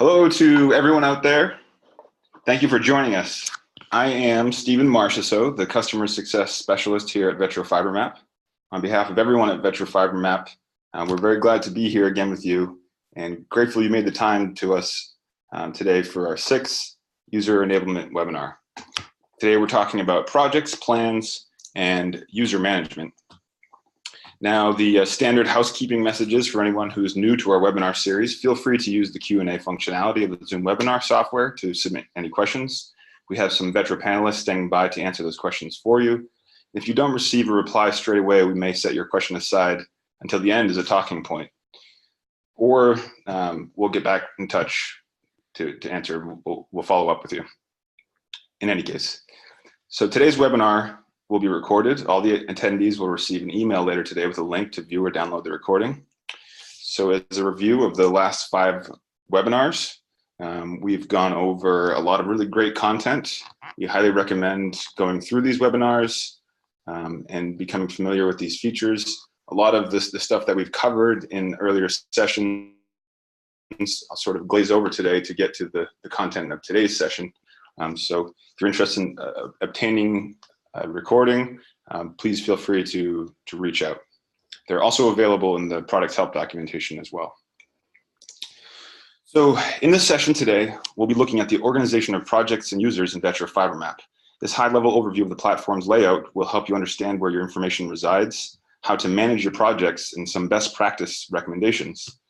Hello to everyone out there. Thank you for joining us. I am Stephen Marchessault, the Customer Success Specialist here at VETRO FiberMap. On behalf of everyone at VETRO FiberMap, we're very glad to be here again with you and grateful you made the time to us today for our 6th User Enablement webinar. Today we're talking about projects, plans, and user management. Now, the standard housekeeping messages for anyone who's new to our webinar series: feel free to use the Q&A functionality of the Zoom webinar software to submit any questions. We have some VETRO panelists standing by to answer those questions for you. If you don't receive a reply straight away, we may set your question aside until the end as a talking point. Or we'll get back in touch to answer. We'll follow up with you in any case. So today's webinar will be recorded. All the attendees will receive an email later today with a link to view or download the recording. So as a review of the last 5 webinars, we've gone over a lot of really great content. We highly recommend going through these webinars and becoming familiar with these features. A lot of the stuff that we've covered in earlier sessions, I'll sort of glaze over today to get to the content of today's session. So if you're interested in obtaining recording, please feel free to reach out. They're also available in the product help documentation as well. So in this session today, we'll be looking at the organization of projects and users in VETRO FiberMap. This high-level overview of the platform's layout will help you understand where your information resides, how to manage your projects, and some best practice recommendations.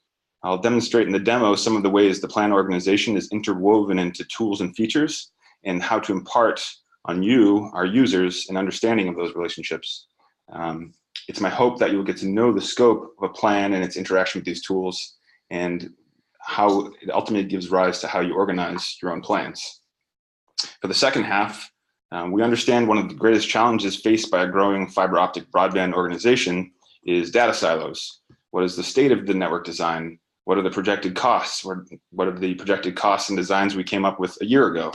I'll demonstrate in the demo some of the ways the plan organization is interwoven into tools and features, and how to impart on you, our users, an understanding of those relationships. It's my hope that you'll get to know the scope of a plan and its interaction with these tools, and how it ultimately gives rise to how you organize your own plans. For the second half, we understand one of the greatest challenges faced by a growing fiber optic broadband organization is data silos. What is the state of the network design? What are the projected costs? What are the projected costs and designs we came up with a year ago?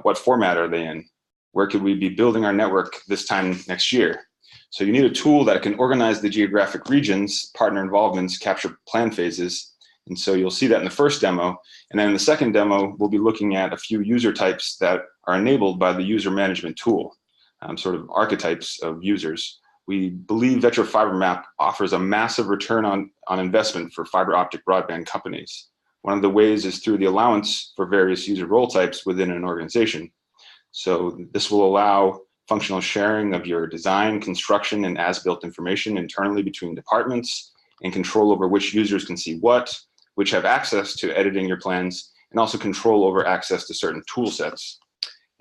What format are they in? Where could we be building our network this time next year? So you need a tool that can organize the geographic regions, partner involvements, capture plan phases. And so you'll see that in the first demo. And then in the second demo, we'll be looking at a few user types that are enabled by the user management tool, sort of archetypes of users. We believe VETRO FiberMap offers a massive return on investment for fiber optic broadband companies. One of the ways is through the allowance for various user role types within an organization. So this will allow functional sharing of your design, construction, and as-built information internally between departments, and control over which users can see what, which have access to editing your plans, and also control over access to certain tool sets.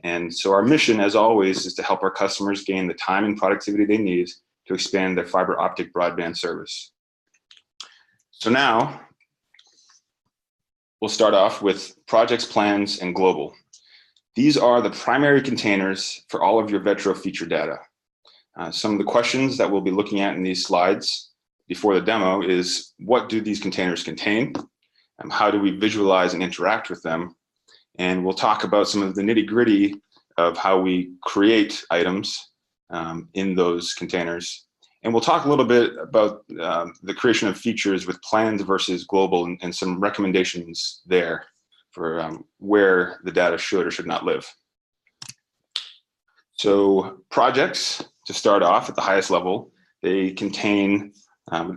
And so our mission, as always, is to help our customers gain the time and productivity they need to expand their fiber optic broadband service. So now, we'll start off with projects, plans, and global. These are the primary containers for all of your VETRO feature data. Some of the questions that we'll be looking at in these slides before the demo is, what do these containers contain? How do we visualize and interact with them? And we'll talk about some of the nitty-gritty of how we create items in those containers. And we'll talk a little bit about the creation of features with plans versus global, and some recommendations there for where the data should or should not live. So projects, to start off at the highest level, they contain,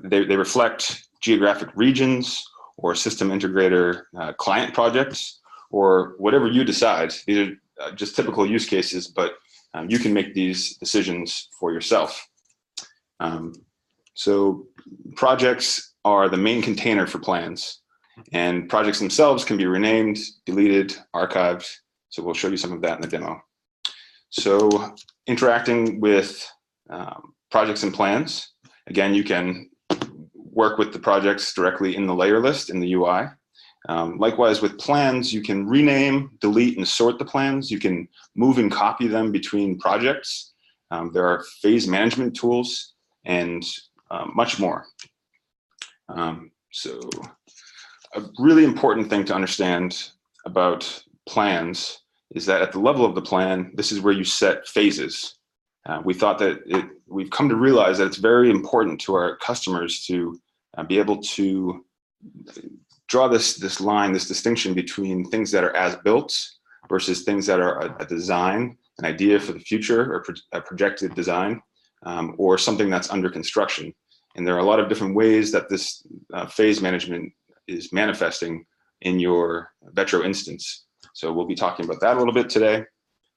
they reflect geographic regions or system integrator client projects, or whatever you decide. These are just typical use cases, but you can make these decisions for yourself. So projects are the main container for plans. And projects themselves can be renamed, deleted, archived. So we'll show you some of that in the demo. So interacting with projects and plans, again, you can work with the projects directly in the layer list in the UI. Likewise, with plans, you can rename, delete, and sort the plans. You can move and copy them between projects. There are phase management tools and much more. So a really important thing to understand about plans is that at the level of the plan, this is where you set phases. We thought that we've come to realize that it's very important to our customers to be able to draw this line, this distinction between things that are as built versus things that are a design, an idea for the future, or a projected design, or something that's under construction. And there are a lot of different ways that this phase management is manifesting in your VETRO instance. So we'll be talking about that a little bit today.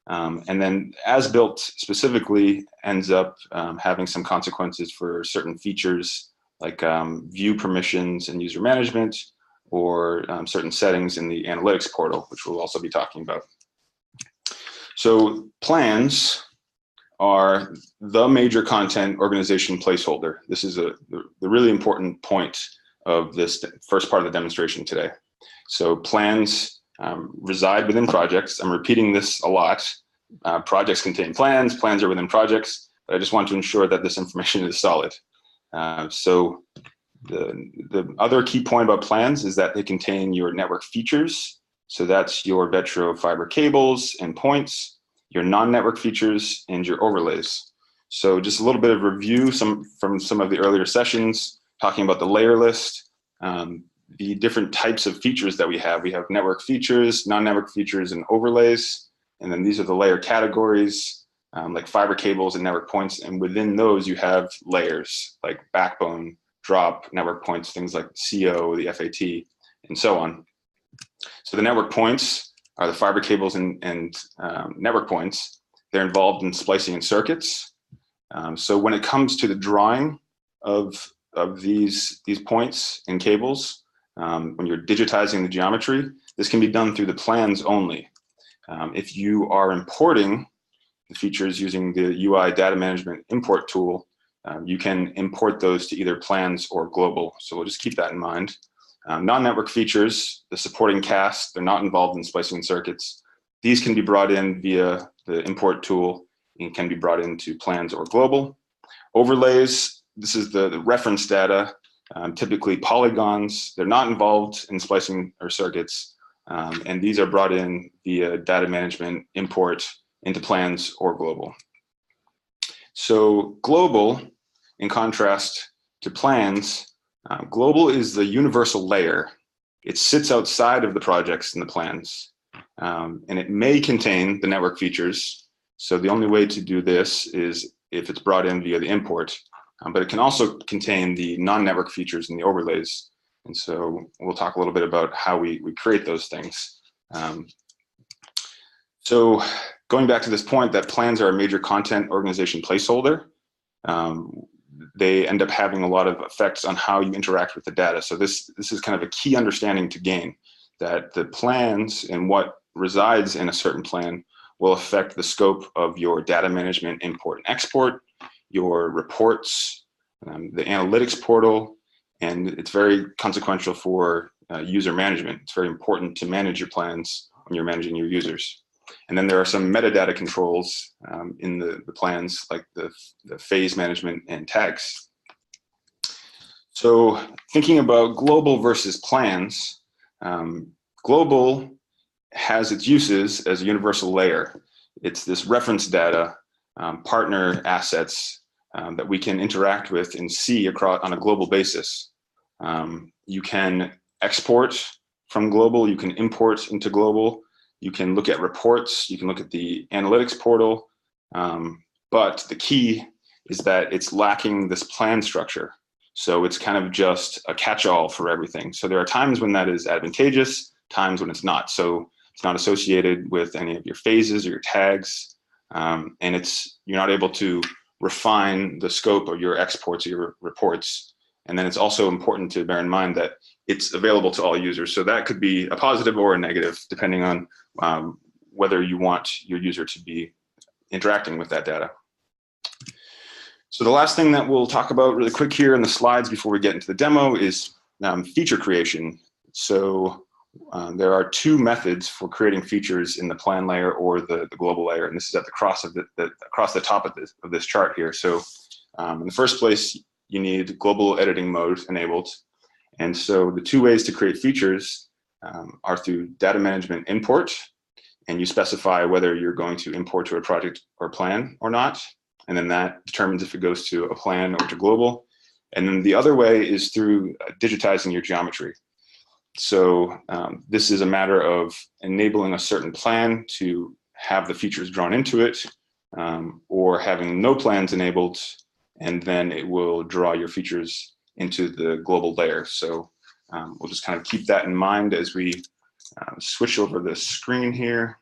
And then as built specifically ends up having some consequences for certain features like view permissions and user management, or certain settings in the analytics portal, which we'll also be talking about. So plans are the major content organization placeholder. This is the really important point of this first part of the demonstration today. So plans reside within projects. I'm repeating this a lot. Projects contain plans, plans are within projects, but I just want to ensure that this information is solid. So the other key point about plans is that they contain your network features. So that's your VETRO fiber cables and points, your non-network features, and your overlays. So just a little bit of review from some of the earlier sessions, talking about the layer list, the different types of features that we have. We have network features, non-network features, and overlays. And then these are the layer categories, like fiber cables and network points. And within those, you have layers like backbone, drop, network points, things like CO, the FAT, and so on. So the network points are the fiber cables and network points. They're involved in splicing and circuits. So when it comes to the drawing of these points and cables, when you're digitizing the geometry, this can be done through the plans only. If you are importing the features using the UI data management import tool, you can import those to either plans or global. So we'll just keep that in mind. Non-network features, the supporting cast, they're not involved in splicing and circuits. These can be brought in via the import tool and can be brought into plans or global. Overlays, this is the reference data, typically polygons. They're not involved in splicing or circuits, and these are brought in via data management import into plans or global. So global, in contrast to plans, global is the universal layer. It sits outside of the projects and the plans, and it may contain the network features. So the only way to do this is if it's brought in via the import, but it can also contain the non-network features and the overlays. And so we'll talk a little bit about how we create those things. So going back to this point that plans are a major content organization placeholder, they end up having a lot of effects on how you interact with the data. So this is kind of a key understanding to gain, that the plans and what resides in a certain plan will affect the scope of your data management import and export, your reports, the analytics portal, and it's very consequential for user management. It's very important to manage your plans when you're managing your users. And then there are some metadata controls in the plans, like the phase management and tags. So thinking about global versus plans, global has its uses as a universal layer. It's this reference data, partner assets that we can interact with and see across on a global basis. You can export from global, you can import into global, you can look at reports, you can look at the analytics portal, but the key is that it's lacking this plan structure. So it's kind of just a catch-all for everything. So there are times when that is advantageous, times when it's not. So it's not associated with any of your phases or your tags, and you're not able to refine the scope of your exports or your reports. And then it's also important to bear in mind that it's available to all users. So that could be a positive or a negative, depending on whether you want your user to be interacting with that data. So the last thing that we'll talk about really quick here in the slides before we get into the demo is feature creation. So there are two methods for creating features in the plan layer or the global layer, and this is at the across the top of this chart here. So in the first place, you need global editing mode enabled. And so the two ways to create features are through data management import, and you specify whether you're going to import to a project or plan or not. And then that determines if it goes to a plan or to global. And then the other way is through digitizing your geometry. So this is a matter of enabling a certain plan to have the features drawn into it, or having no plans enabled, and then it will draw your features into the global layer. So we'll just kind of keep that in mind as we switch over the screen here.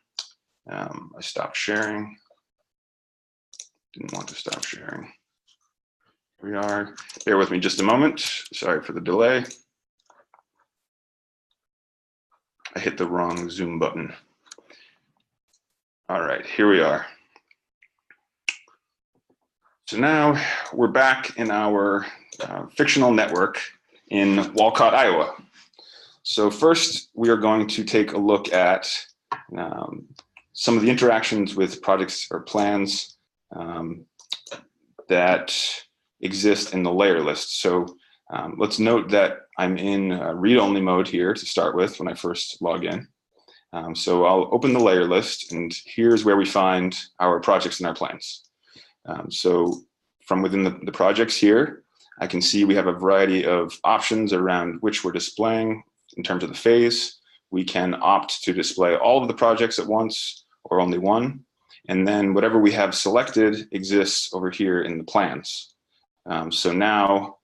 I stopped sharing. Didn't want to stop sharing. Here we are. Bear with me just a moment. Sorry for the delay. I hit the wrong Zoom button. All right, here we are. So now we're back in our fictional network in Walcott, Iowa. So first, we are going to take a look at some of the interactions with projects or plans that exist in the layer list. So let's note that I'm in read-only mode here to start with when I first log in. So I'll open the layer list, and here's where we find our projects and our plans. So from within the projects here, I can see we have a variety of options around which we're displaying in terms of the phase. We can opt to display all of the projects at once or only one. And then whatever we have selected exists over here in the plans. So now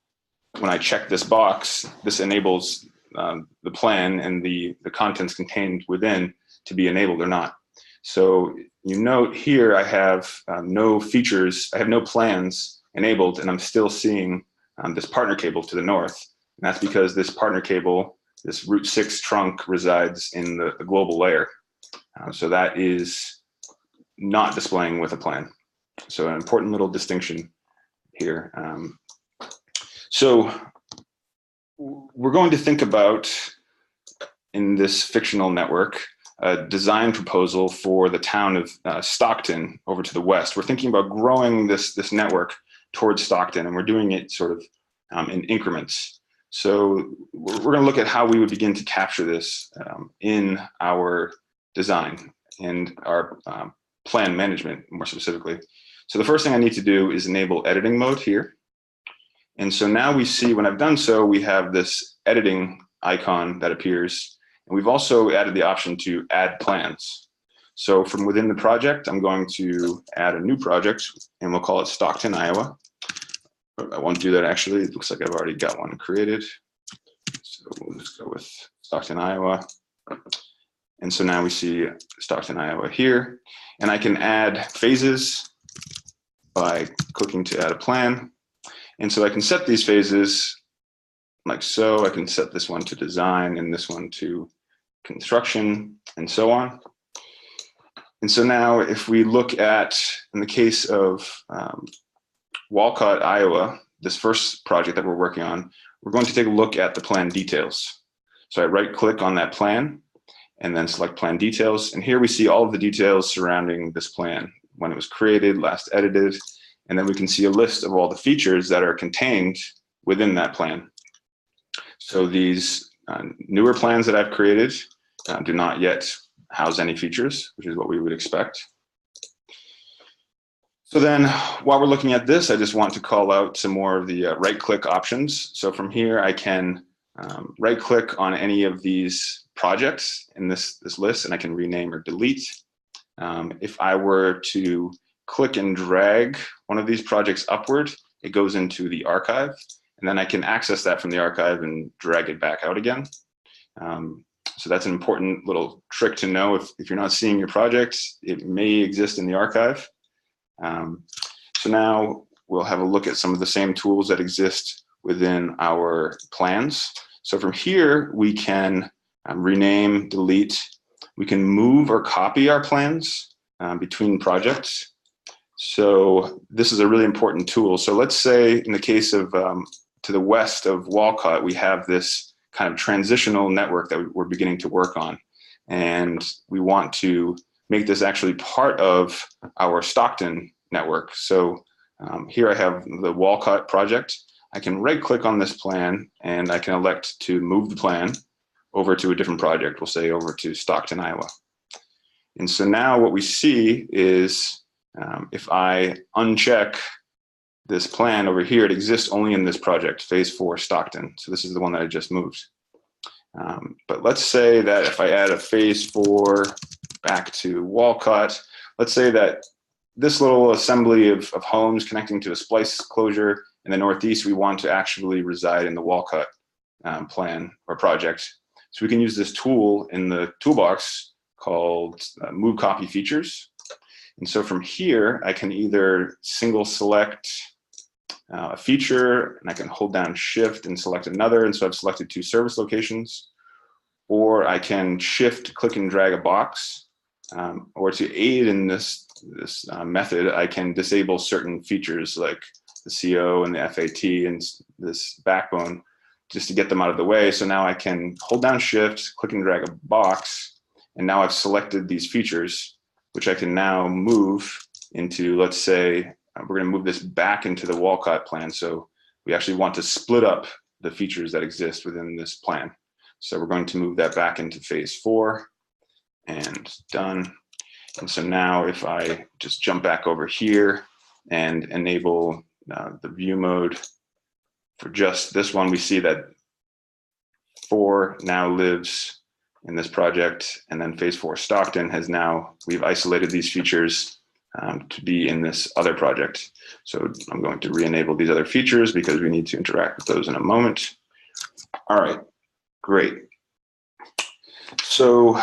when I check this box, this enables the plan and the contents contained within to be enabled or not. So you note here I have no features, I have no plans enabled, and I'm still seeing this partner cable to the north. And that's because this partner cable, this Route 6 trunk, resides in the global layer. So that is not displaying with a plan. So an important little distinction here. So we're going to think about, in this fictional network, a design proposal for the town of Stockton over to the west. We're thinking about growing this network towards Stockton, and we're doing it sort of in increments. So we're going to look at how we would begin to capture this in our design and our plan management, more specifically. So the first thing I need to do is enable editing mode here. And so now we see, when I've done so, we have this editing icon that appears. And we've also added the option to add plans. So from within the project, I'm going to add a new project, and we'll call it Stockton, Iowa. I won't do that, actually. It looks like I've already got one created. So we'll just go with Stockton, Iowa. And so now we see Stockton, Iowa here. And I can add phases by clicking to add a plan. And so I can set these phases like so. I can set this one to design and this one to construction and so on. And so now if we look at, in the case of Walcott, Iowa, this first project that we're working on, we're going to take a look at the plan details. So I right click on that plan and then select plan details. And here we see all of the details surrounding this plan, when it was created, last edited, and then we can see a list of all the features that are contained within that plan. So these newer plans that I've created do not yet house any features, which is what we would expect. So then while we're looking at this, I just want to call out some more of the right-click options. So from here, I can right-click on any of these projects in this list, and I can rename or delete. If I were to click and drag one of these projects upward, it goes into the archive, and then I can access that from the archive and drag it back out again. So that's an important little trick to know. If you're not seeing your project, it may exist in the archive. So now we'll have a look at some of the same tools that exist within our plans. So from here, we can rename, delete. We can move or copy our plans between projects. So this is a really important tool. So let's say in the case of to the west of Walcott, we have this kind of transitional network that we're beginning to work on. And we want to make this actually part of our Stockton network. So here I have the Walcott project. I can right click on this plan and I can elect to move the plan over to a different project. We'll say over to Stockton, Iowa. And so now what we see is if I uncheck this plan over here, it exists only in this project, phase 4 Stockton. So this is the one that I just moved. But let's say that if I add a phase 4 back to Walcott, let's say that this little assembly of homes connecting to a splice closure in the Northeast, we want to actually reside in the Walcott plan or project. So we can use this tool in the toolbox called Move Copy Features. And so from here, I can either single select a feature, and I can hold down Shift and select another. And so I've selected 2 service locations. Or I can Shift, click, and drag a box. Or to aid in this method, I can disable certain features like the CO and the FAT and this backbone just to get them out of the way. So now I can hold down Shift, click and drag a box, and now I've selected these features, which I can now move into, let's say, we're going to move this back into the Walcott plan. So we actually want to split up the features that exist within this plan. So we're going to move that back into phase 4 and done. And so now if I just jump back over here and enable the view mode for just this one, we see that 4 now lives in this project, and then phase 4 Stockton has now, we've isolated these features to be in this other project. So I'm going to re-enable these other features because we need to interact with those in a moment. All right, great. So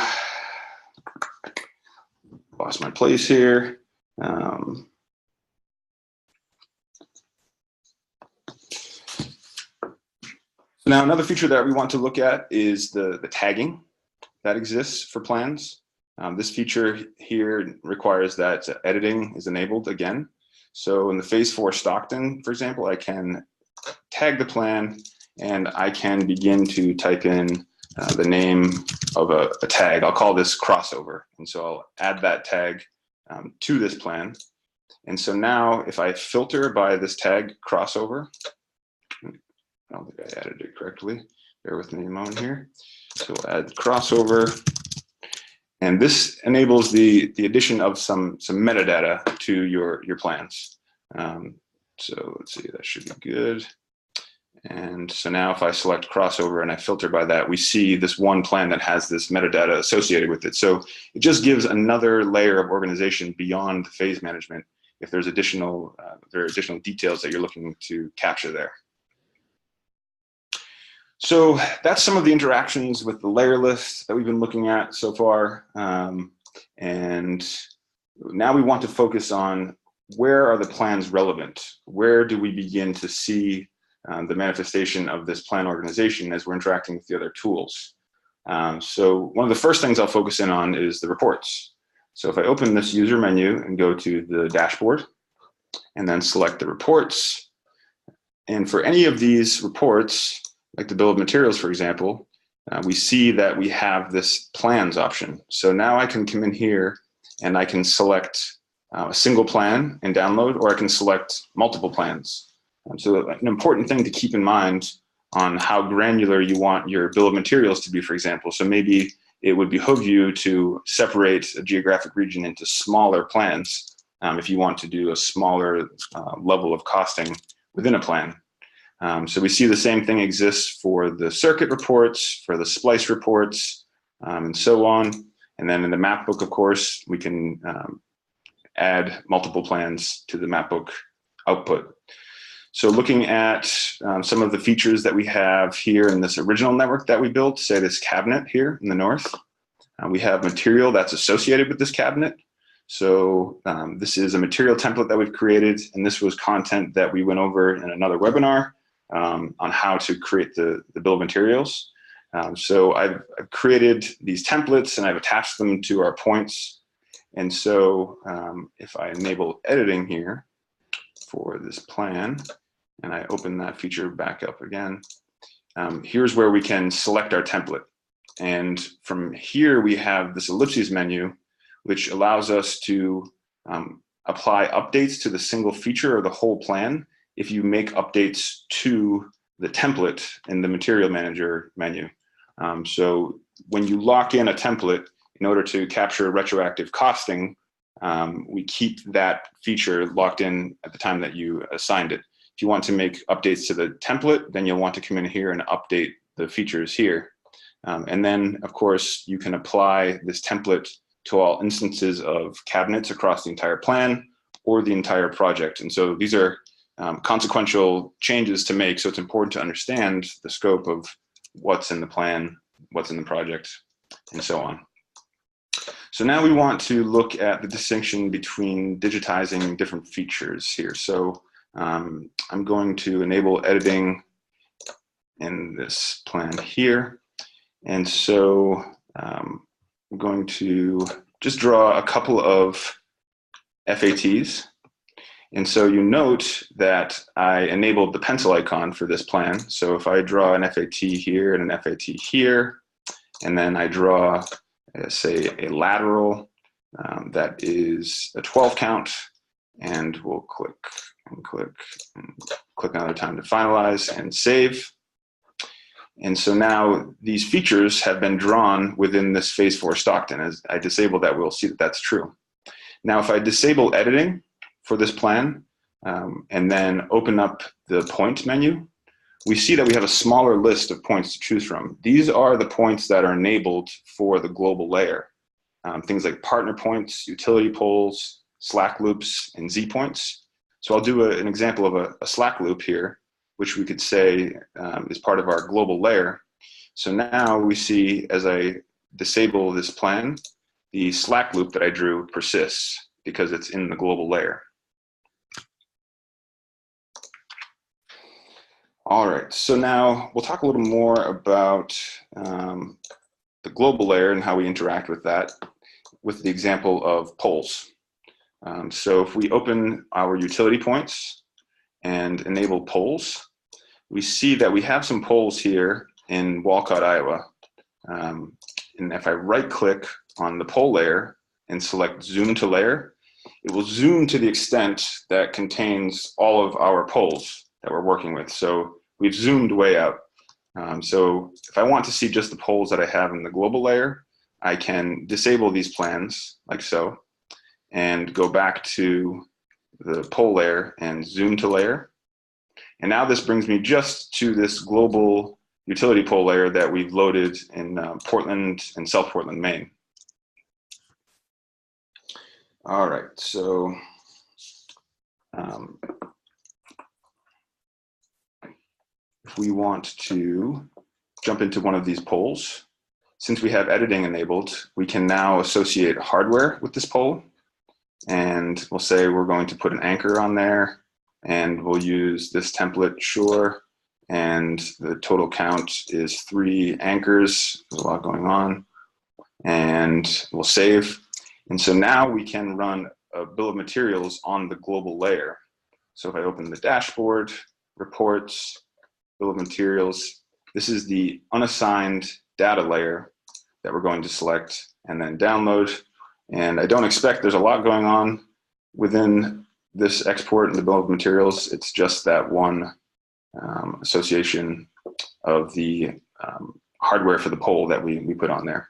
lost my place here. Now another feature that we want to look at is the tagging that exists for plans. This feature here requires that editing is enabled again. So in the phase 4 Stockton, for example, I can tag the plan and I can begin to type in the name of a tag. I'll call this crossover. And so I'll add that tag to this plan. And so now if I filter by this tag crossover, I don't think I added it correctly. Bear with me a moment here. So we'll add crossover. And this enables the addition of some metadata to your plans. So let's see, that should be good. And so now if I select crossover and I filter by that, we see this one plan that has this metadata associated with it. So it just gives another layer of organization beyond the phase management if there's additional details that you're looking to capture there. So that's some of the interactions with the layer list that we've been looking at so far. And now we want to focus on where are the plans relevant? Where do we begin to see the manifestation of this plan organization as we're interacting with the other tools? So one of the first things I'll focus in on is the reports. So if I open this user menu and go to the dashboard and then select the reports, and for any of these reports, like the bill of materials, for example, we see that we have this plans option. So now I can come in here and I can select a single plan and download, or I can select multiple plans. So an important thing to keep in mind on how granular you want your bill of materials to be, for example. So maybe it would behoove you to separate a geographic region into smaller plans if you want to do a smaller level of costing within a plan. So we see the same thing exists for the circuit reports, for the splice reports, and so on. And then in the map book, of course, we can add multiple plans to the map book output. So looking at some of the features that we have here in this original network that we built, say this cabinet here in the north, we have material that's associated with this cabinet. So this is a material template that we've created, and this was content that we went over in another webinar on how to create the bill of materials. So I've created these templates and I've attached them to our points. And so if I enable editing here for this plan, and I open that feature back up again, here's where we can select our template. And from here, we have this ellipses menu, which allows us to apply updates to the single feature or the whole plan if you make updates to the template in the Material Manager menu. So when you lock in a template, in order to capture retroactive costing, we keep that feature locked in at the time that you assigned it. If you want to make updates to the template, then you'll want to come in here and update the features here. And then, of course, you can apply this template to all instances of cabinets across the entire plan or the entire project. And so these are consequential changes to make, so it's important to understand the scope of what's in the plan, what's in the project, and so on. So now we want to look at the distinction between digitizing different features here. So I'm going to enable editing in this plan here. And so I'm going to just draw a couple of FATs. And so you note that I enabled the pencil icon for this plan. So if I draw an FAT here and an FAT here, and then I draw, say, a lateral that is a 12 count, and we'll click and click and click another time to finalize and save. And so now these features have been drawn within this phase 4 Stockton. As I disable that, we'll see that that's true. Now, if I disable editing for this plan and then open up the point menu, we see that we have a smaller list of points to choose from. These are the points that are enabled for the global layer. Things like partner points, utility poles, slack loops, and Z points. So I'll do an example of a slack loop here, which we could say is part of our global layer. So now we see, as I disable this plan, the slack loop that I drew persists because it's in the global layer. All right, so now we'll talk a little more about the global layer and how we interact with that with the example of poles. So if we open our utility points and enable poles, we see that we have some poles here in Walcott, Iowa. And if I right-click on the pole layer and select Zoom to Layer, it will zoom to the extent that contains all of our poles that we're working with. So we've zoomed way out. So if I want to see just the poles that I have in the global layer, I can disable these plans like so and go back to the pole layer and zoom to layer. And now this brings me just to this global utility pole layer that we've loaded in Portland and South Portland, Maine. All right, so if we want to jump into one of these poles, since we have editing enabled, we can now associate hardware with this pole. And we'll say we're going to put an anchor on there, and we'll use this template, sure. And the total count is 3 anchors. There's a lot going on. And we'll save. And so now we can run a bill of materials on the global layer. So if I open the dashboard, reports, bill of materials, this is the unassigned data layer that we're going to select and then download. And I don't expect there's a lot going on within this export and the bill of materials. It's just that one association of the hardware for the pole that we put on there.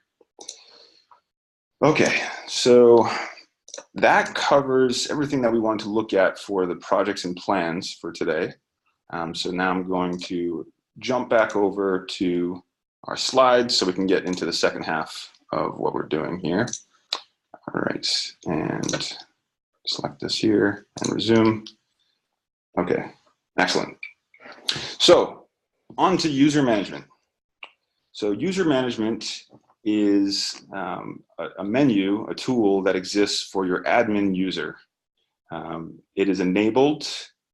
Okay, so that covers everything that we want to look at for the projects and plans for today. So now I'm going to jump back over to our slides so we can get into the second half of what we're doing here. All right, and select this here and resume. Okay, excellent. So on to user management. So user management is a menu, a tool that exists for your admin user. It is enabled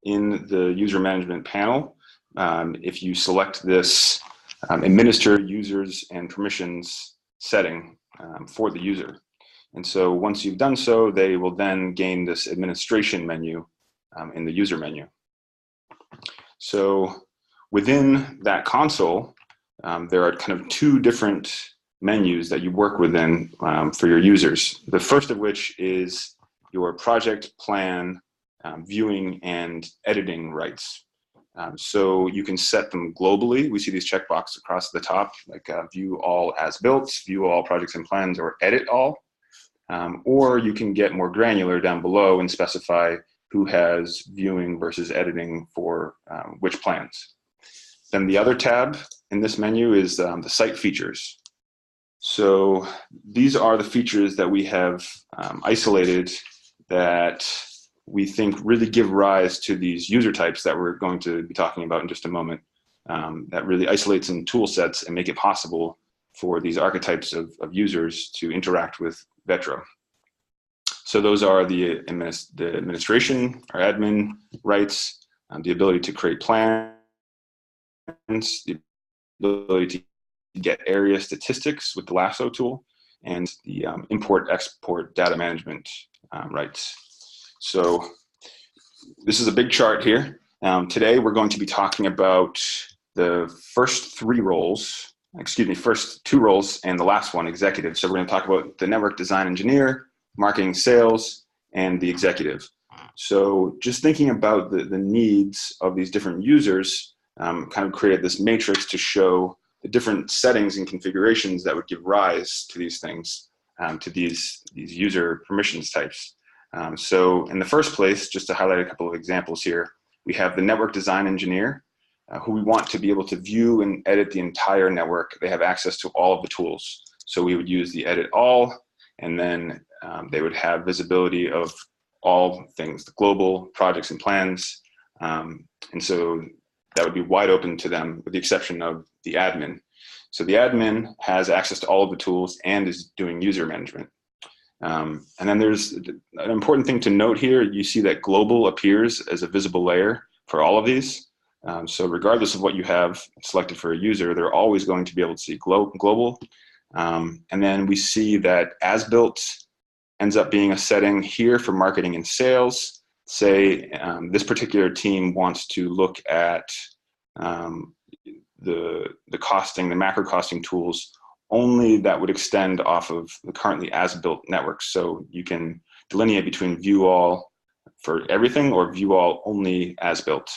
in the user management panel if you select this administer users and permissions setting for the user. And so once you've done so, they will then gain this administration menu in the user menu. So within that console, there are kind of 2 different menus that you work within for your users. The first of which is your project plan viewing and editing rights. So you can set them globally. We see these checkboxes across the top, like view all as built, view all projects and plans, or edit all. Or you can get more granular down below and specify who has viewing versus editing for which plans. Then the other tab in this menu is the site features. So these are the features that we have isolated that we think really give rise to these user types that we're going to be talking about in just a moment, that really isolate some tool sets and make it possible for these archetypes of users to interact with VETRO. So those are the administration or admin rights, the ability to create plans, the ability to get area statistics with the lasso tool, and the import-export data management rights. So this is a big chart here. Today we're going to be talking about the first two roles, and the last one, executive. So we're going to talk about the network design engineer, marketing, sales, and the executive. So just thinking about the needs of these different users, kind of created this matrix to show the different settings and configurations that would give rise to these things, to these user permissions types. So in the first place, just to highlight a couple of examples here, we have the network design engineer, who we want to be able to view and edit the entire network. They have access to all of the tools. So we would use the edit all, and then they would have visibility of all things, the global projects and plans. And so that would be wide open to them, with the exception of the admin. So the admin has access to all of the tools and is doing user management. And then there's an important thing to note here. You see that global appears as a visible layer for all of these. So regardless of what you have selected for a user, they're always going to be able to see global. And then we see that as built ends up being a setting here for marketing and sales. Say this particular team wants to look at the costing, the macro costing tools, only that would extend off of the currently as-built network. So you can delineate between view all for everything or view all only as-built.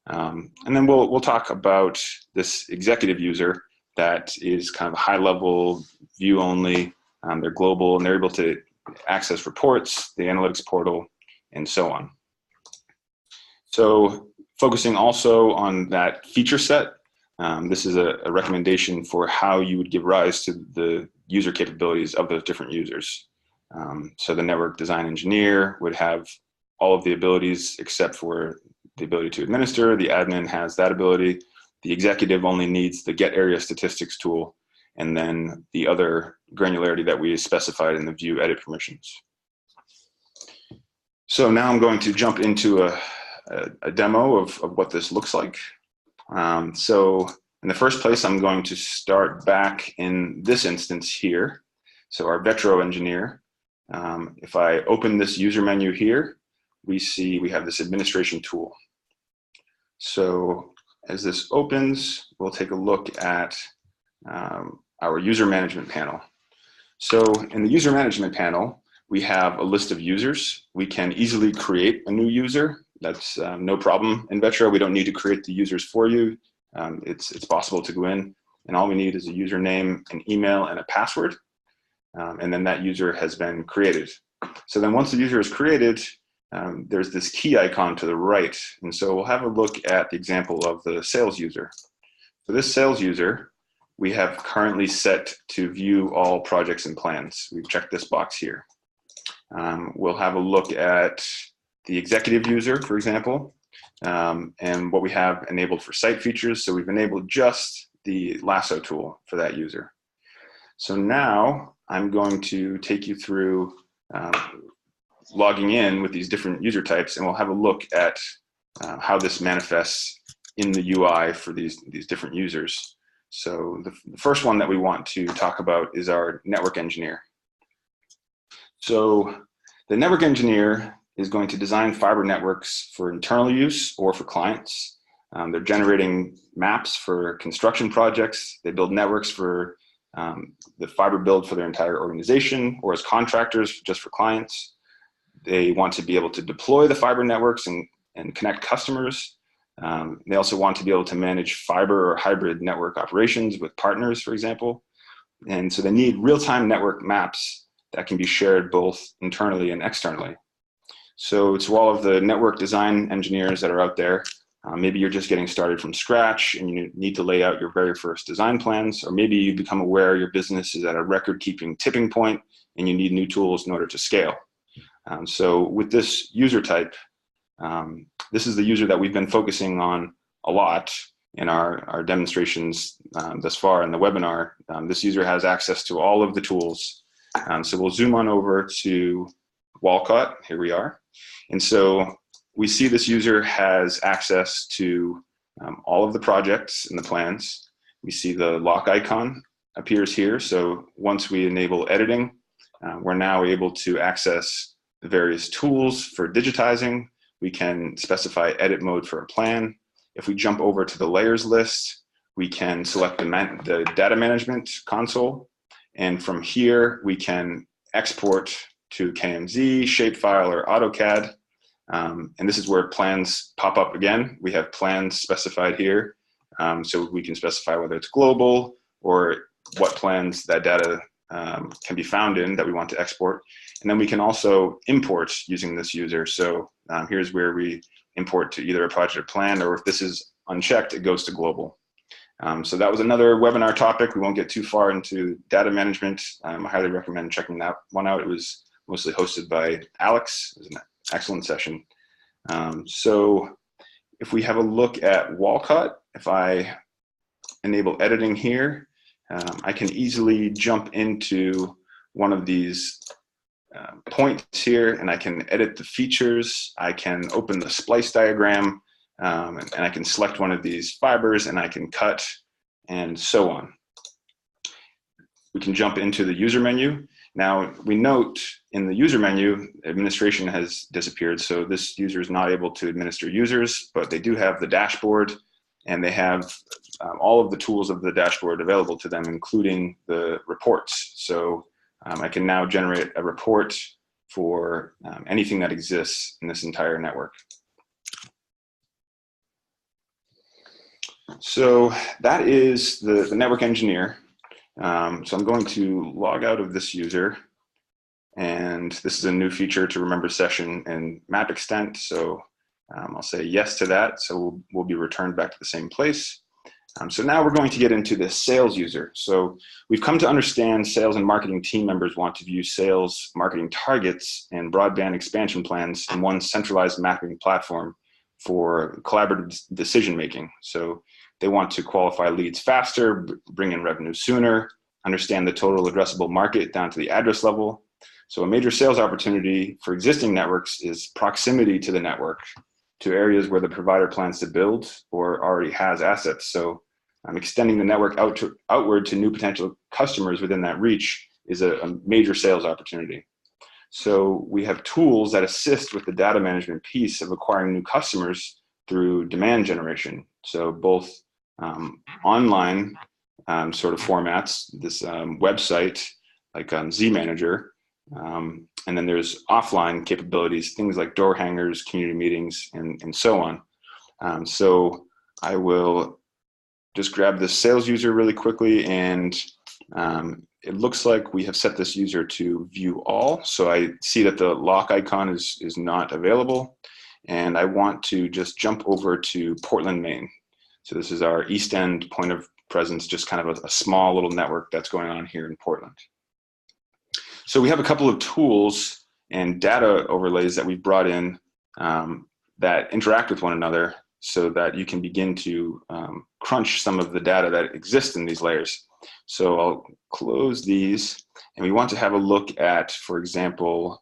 And then we'll talk about this executive user that is kind of high-level view only. They're global and they're able to access reports, the analytics portal, and so on. So focusing also on that feature set, this is a recommendation for how you would give rise to the user capabilities of those different users. So the network design engineer would have all of the abilities except for the ability to administer. The admin has that ability. The executive only needs the get area statistics tool, and then the other granularity that we specified in the view edit permissions. So now I'm going to jump into a demo of what this looks like. So in the first place, I'm going to start back in this instance here. So our VETRO engineer, if I open this user menu here, we see we have this administration tool. So as this opens, we'll take a look at our user management panel. So in the user management panel, we have a list of users. We can easily create a new user. That's no problem in VETRO. We don't need to create the users for you. It's possible to go in, and all we need is a username, an email, and a password. And then that user has been created. So then once the user is created, there's this key icon to the right. And so we'll have a look at the example of the sales user. So this sales user, we have currently set to view all projects and plans. We've checked this box here. We'll have a look at the executive user, for example, and what we have enabled for site features. So we've enabled just the lasso tool for that user. So now I'm going to take you through logging in with these different user types, and we'll have a look at how this manifests in the UI for these different users. So the first one that we want to talk about is our network engineer. So the network engineer is going to design fiber networks for internal use or for clients. They're generating maps for construction projects. They build networks for the fiber build for their entire organization or as contractors just for clients. They want to be able to deploy the fiber networks and connect customers. They also want to be able to manage fiber or hybrid network operations with partners, for example. And so they need real-time network maps that can be shared both internally and externally. So to all of the network design engineers that are out there, Maybe you're just getting started from scratch and you need to lay out your very first design plans, or maybe you become aware your business is at a record-keeping tipping point and you need new tools in order to scale. So with this user type, this is the user that we've been focusing on a lot in our demonstrations thus far in the webinar. This user has access to all of the tools. So we'll zoom on over to Walcott. Here we are. And so we see this user has access to all of the projects and the plans. We see the lock icon appears here. So once we enable editing, we're now able to access the various tools for digitizing. We can specify edit mode for a plan. If we jump over to the layers list, we can select the data management console. And from here, we can export to KMZ, shapefile, or AutoCAD. And this is where plans pop up again. We have plans specified here. So we can specify whether it's global or what plans that data can be found in that we want to export. And then we can also import using this user. So here's where we import to either a project or plan, or if this is unchecked, it goes to global. So that was another webinar topic. We won't get too far into data management. I highly recommend checking that one out. It was mostly hosted by Alex. It was an excellent session. So if we have a look at Walcott, if I enable editing here, I can easily jump into one of these points here, and I can edit the features. I can open the splice diagram, and I can select one of these fibers, and I can cut, and so on. We can jump into the user menu. Now, we note in the user menu, administration has disappeared, so this user is not able to administer users, but they do have the dashboard, and they have all of the tools of the dashboard available to them, including the reports. So I can now generate a report for anything that exists in this entire network. So that is the network engineer. So I'm going to log out of this user. And this is a new feature to remember session and map extent. So I'll say yes to that. So we'll be returned back to the same place. So now we're going to get into the sales user. So we've come to understand sales and marketing team members want to view sales, marketing targets, and broadband expansion plans in one centralized mapping platform for collaborative decision making. So they want to qualify leads faster, bring in revenue sooner, understand the total addressable market down to the address level. So a major sales opportunity for existing networks is proximity to the network, to areas where the provider plans to build or already has assets. So extending the network outward to new potential customers within that reach is a major sales opportunity. So we have tools that assist with the data management piece of acquiring new customers through demand generation. So both online sort of formats, this website like Z Manager, and then there's offline capabilities, things like door hangers, community meetings, and so on. So I will just grab this sales user really quickly, and it looks like we have set this user to view all. So I see that the lock icon is not available, and I want to just jump over to Portland, Maine. So this is our East End point of presence, just kind of a small little network that's going on here in Portland. So we have a couple of tools and data overlays that we've brought in that interact with one another so that you can begin to crunch some of the data that exists in these layers. So I'll close these, and we want to have a look at, for example,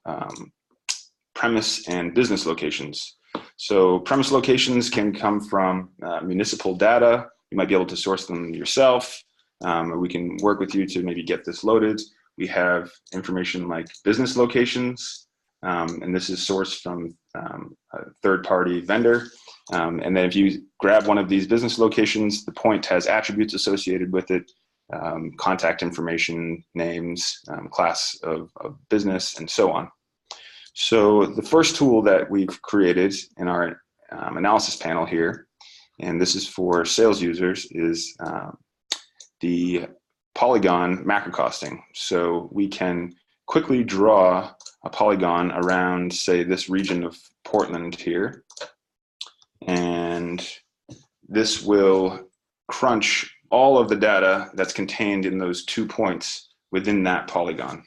premise and business locations. So premise locations can come from municipal data. You might be able to source them yourself, or we can work with you to maybe get this loaded. We have information like business locations, and this is sourced from a third-party vendor. And then if you grab one of these business locations, the point has attributes associated with it, contact information, names, class of business, and so on. So the first tool that we've created in our analysis panel here, and this is for sales users, is the polygon macro costing. So we can quickly draw a polygon around, say, this region of Portland here. And this will crunch all of the data that's contained in those 2 points within that polygon.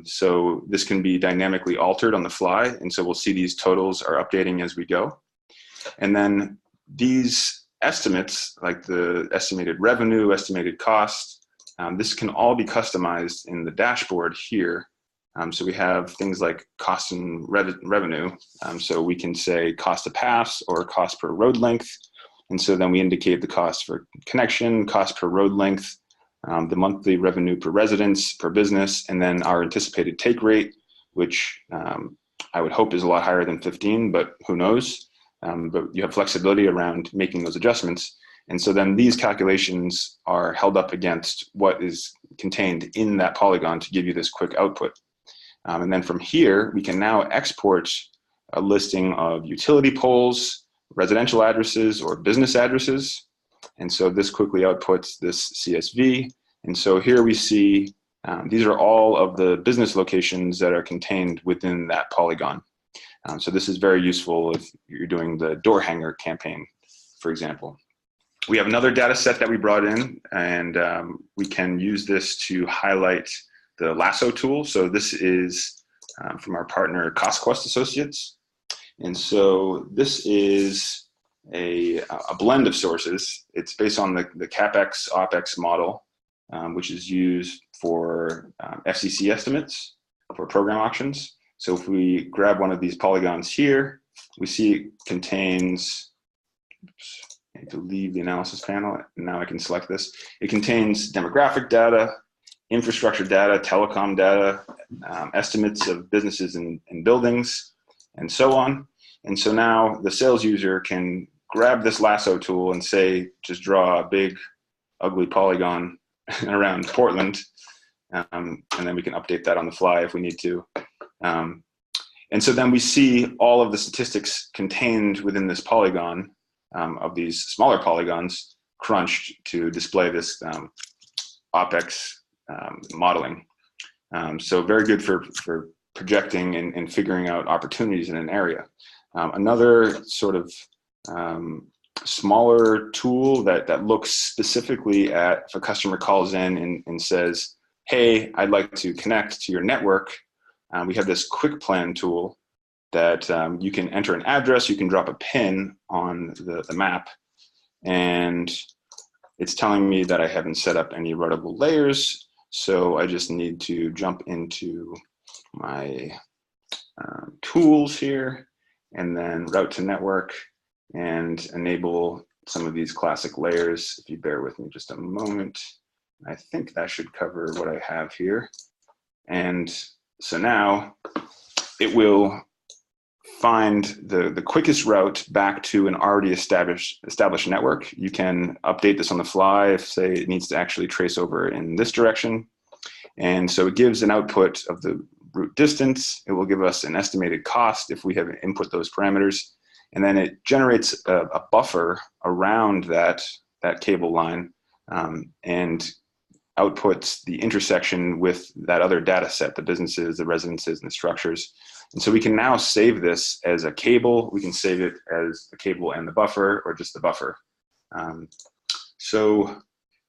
So this can be dynamically altered on the fly, and so we'll see these totals are updating as we go. And then these estimates, like the estimated revenue, estimated cost, this can all be customized in the dashboard here. So we have things like cost and revenue. So we can say cost to pass or cost per road length. And so then we indicate the cost for connection, cost per road length, the monthly revenue per residence, per business, and then our anticipated take rate, which I would hope is a lot higher than 15, but who knows? But you have flexibility around making those adjustments. And so then these calculations are held up against what is contained in that polygon to give you this quick output. And then from here, we can now export a listing of utility poles, residential addresses, or business addresses. And so this quickly outputs this CSV. And so here we see these are all of the business locations that are contained within that polygon. So this is very useful if you're doing the door hanger campaign, for example. We have another data set that we brought in, and we can use this to highlight the lasso tool. So this is from our partner CostQuest Associates. And so this is a blend of sources. It's based on the CapEx, OpEx model, which is used for FCC estimates for program auctions. So if we grab one of these polygons here, we see it contains, oops, I need to leave the analysis panel. Now I can select this. It contains demographic data, infrastructure data, telecom data, estimates of businesses and buildings, and so on. And so now the sales user can grab this lasso tool and say, just draw a big, ugly polygon around Portland, and then we can update that on the fly if we need to. And so then we see all of the statistics contained within this polygon of these smaller polygons crunched to display this OpEx modeling. So very good for projecting and figuring out opportunities in an area. Another sort of smaller tool that looks specifically at if a customer calls in and says, hey, I'd like to connect to your network. We have this quick plan tool that you can enter an address, you can drop a pin on the map, and it's telling me that I haven't set up any routable layers. So I just need to jump into my tools here and then route to network and enable some of these classic layers. If you bear with me just a moment, I think that should cover what I have here. And so now it will find the quickest route back to an already established network. You can update this on the fly if, say, it needs to actually trace over in this direction. And so it gives an output of the route distance. It will give us an estimated cost if we have input those parameters. And then it generates a buffer around that cable line and outputs the intersection with that other data set, the businesses, the residences, and the structures. And so we can now save this as a cable. We can save it as the cable and the buffer, or just the buffer. So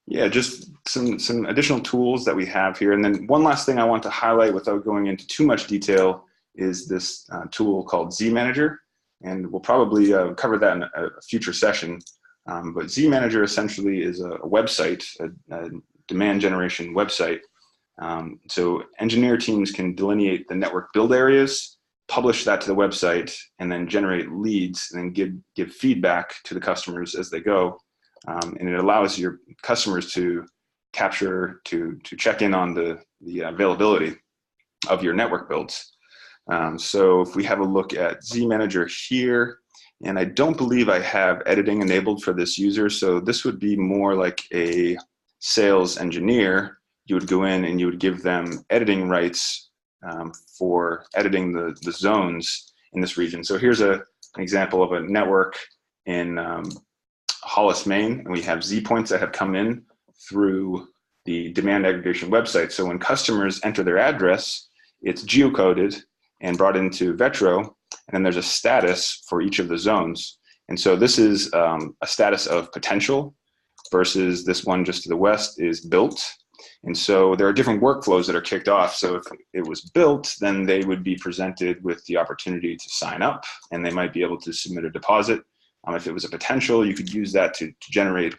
yeah, just some additional tools that we have here. And then one last thing I want to highlight without going into too much detail is this tool called Z Manager. And we'll probably cover that in a future session. But Z Manager essentially is a website, a demand generation website. So engineer teams can delineate the network build areas, publish that to the website, and then generate leads and then give feedback to the customers as they go. And it allows your customers to capture, to check in on the availability of your network builds. So if we have a look at Z Manager here, and I don't believe I have editing enabled for this user, so this would be more like a sales engineer. You would go in and you would give them editing rights for editing the zones in this region. So here's an example of a network in Hollis, Maine, and we have Z points that have come in through the demand aggregation website. So when customers enter their address, it's geocoded and brought into VETRO, and then there's a status for each of the zones. And so this is a status of potential versus this one just to the west is built. And so there are different workflows that are kicked off. So if it was built, then they would be presented with the opportunity to sign up, and they might be able to submit a deposit. If it was a potential, you could use that to generate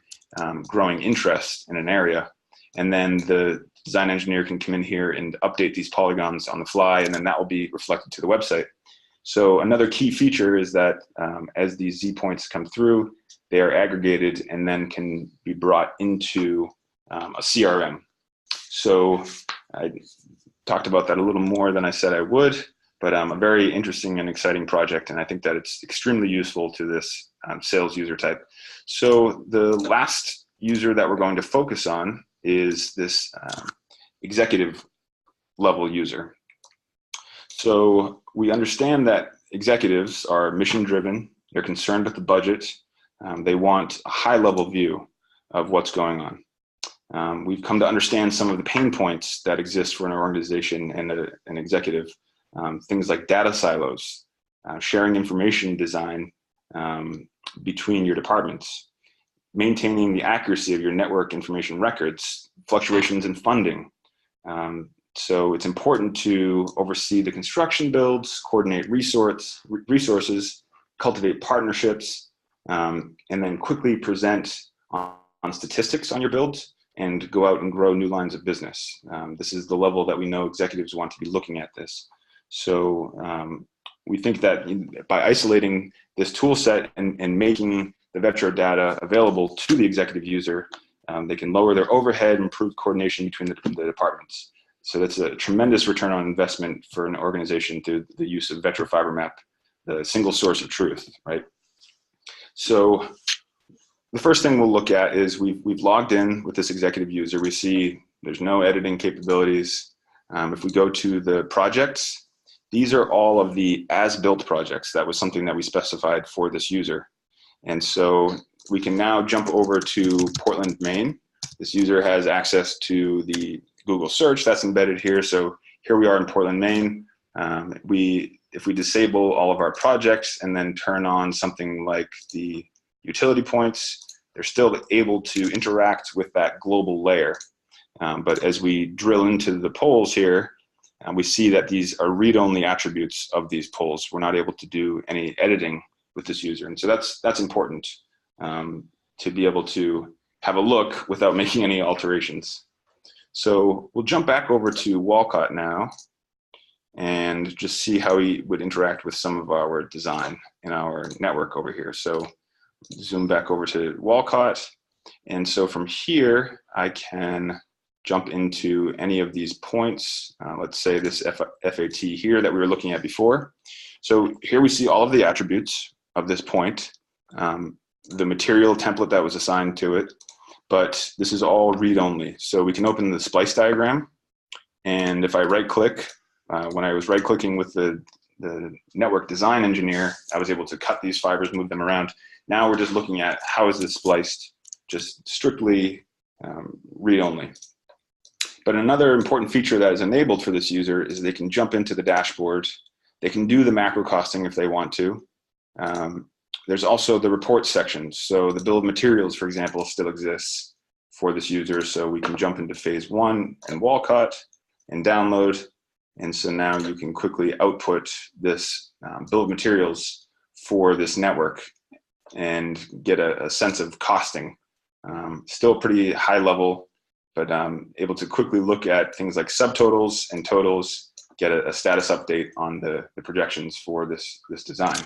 growing interest in an area. And then the design engineer can come in here and update these polygons on the fly, and then that will be reflected to the website. So another key feature is that as these Z points come through, they are aggregated and then can be brought into a CRM. So I talked about that a little more than I said I would, but a very interesting and exciting project, and I think that it's extremely useful to this sales user type. So the last user that we're going to focus on is this executive level user. So we understand that executives are mission driven, they're concerned with the budget, they want a high level view of what's going on. We've come to understand some of the pain points that exist for an organization and an executive, things like data silos, sharing information design between your departments, maintaining the accuracy of your network information records, fluctuations in funding. So it's important to oversee the construction builds, coordinate resources, cultivate partnerships, and then quickly present on statistics on your builds and go out and grow new lines of business. This is the level that we know executives want to be looking at this. So we think that by isolating this tool set and making the VETRO data available to the executive user, they can lower their overhead, improve coordination between the departments. So that's a tremendous return on investment for an organization through the use of VETRO FiberMap, the single source of truth, right? So the first thing we'll look at is we've logged in with this executive user. We see there's no editing capabilities. If we go to the projects, these are all of the as-built projects. That was something that we specified for this user. And so we can now jump over to Portland, Maine. This user has access to the Google search that's embedded here. So here we are in Portland, Maine. If we disable all of our projects and then turn on something like the utility points, they're still able to interact with that global layer. But as we drill into the polls here, we see that these are read-only attributes of these polls. We're not able to do any editing with this user. And so that's important to be able to have a look without making any alterations. So we'll jump back over to Walcott now and just see how he would interact with some of our design in our network over here. So zoom back over to Walcott. And so from here, I can jump into any of these points. Let's say this FAT here that we were looking at before. So here we see all of the attributes of this point, the material template that was assigned to it, but this is all read-only. So we can open the splice diagram, and if I right-click, when I was right-clicking with the network design engineer, I was able to cut these fibers, move them around. Now we're just looking at how is this spliced, just strictly read-only. But another important feature that is enabled for this user is they can jump into the dashboard. They can do the macro costing if they want to. There's also the report section. So the bill of materials, for example, still exists for this user. So we can jump into phase 1 and Walcott and download. And so now you can quickly output this bill of materials for this network and get a sense of costing. Still pretty high level, but able to quickly look at things like subtotals and totals, get a status update on the projections for this design.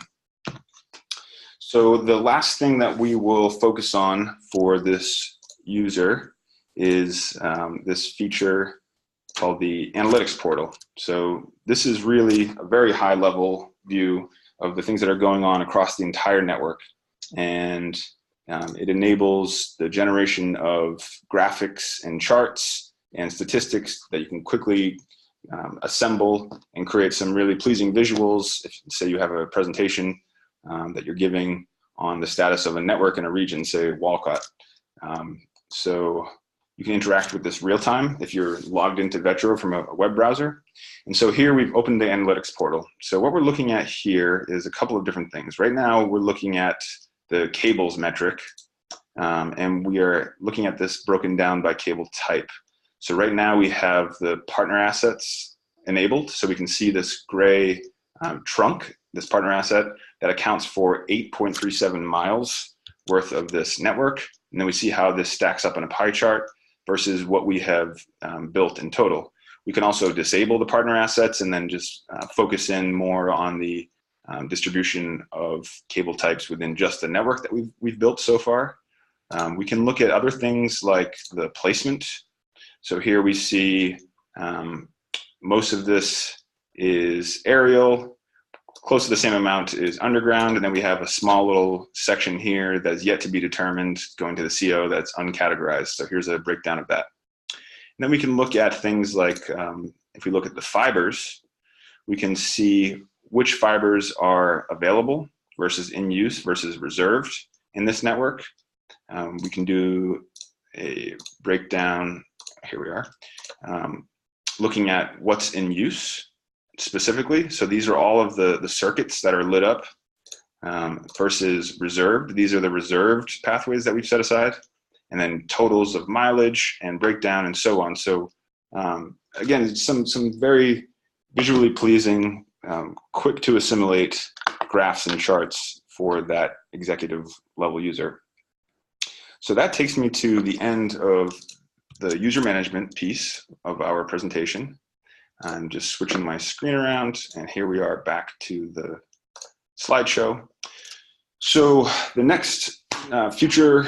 So the last thing that we will focus on for this user is this feature called the analytics portal. So this is really a very high level view of the things that are going on across the entire network. And it enables the generation of graphics and charts and statistics that you can quickly assemble and create some really pleasing visuals. If, say, you have a presentation that you're giving on the status of a network in a region, say Walcott. So you can interact with this real time if you're logged into VETRO from a web browser. And so here we've opened the analytics portal. So what we're looking at here is a couple of different things. Right now we're looking at the cables metric. And we are looking at this broken down by cable type. So right now we have the partner assets enabled. So we can see this gray trunk, this partner asset, that accounts for 8.37 miles worth of this network. And then we see how this stacks up in a pie chart versus what we have built in total. We can also disable the partner assets and then just focus in more on the distribution of cable types within just the network that we've built so far. We can look at other things like the placement. So here we see most of this is aerial, close to the same amount is underground, and then we have a small little section here that is yet to be determined going to the CO that's uncategorized. So here's a breakdown of that. And then we can look at things like, if we look at the fibers, we can see which fibers are available versus in use versus reserved in this network. We can do a breakdown, here we are, looking at what's in use specifically. So these are all of the circuits that are lit up versus reserved. These are the reserved pathways that we've set aside, and then totals of mileage and breakdown and so on. So again, some very visually pleasing, quick to assimilate graphs and charts for that executive level user. So that takes me to the end of the user management piece of our presentation. I'm just switching my screen around, and here we are back to the slideshow. So the next future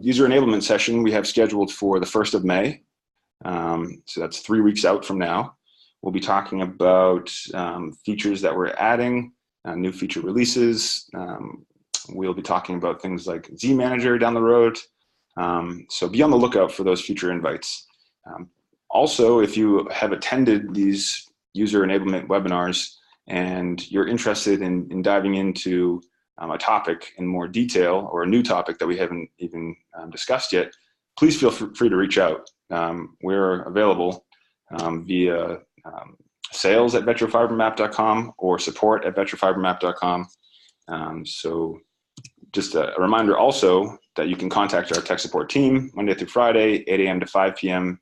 user enablement session we have scheduled for the 1st of May. So that's 3 weeks out from now. We'll be talking about features that we're adding, new feature releases. We'll be talking about things like Z Manager down the road. So be on the lookout for those future invites. Also, if you have attended these user enablement webinars and you're interested in diving into a topic in more detail, or a new topic that we haven't even discussed yet, please feel free to reach out. We're available via sales@vetrofibermap.com or support@vetrofibermap.com. So just a reminder also that you can contact our tech support team Monday through Friday, 8 a.m. to 5 p.m.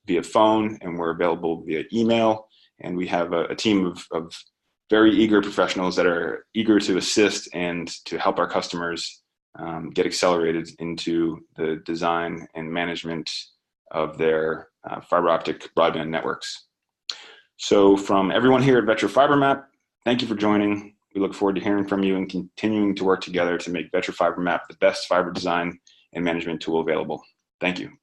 Via phone, and we're available via email. And we have a team of very eager professionals that are eager to assist and to help our customers get accelerated into the design and management of their fiber optic broadband networks. So from everyone here at VETRO FiberMap, thank you for joining. We look forward to hearing from you and continuing to work together to make VETRO FiberMap the best fiber design and management tool available. Thank you.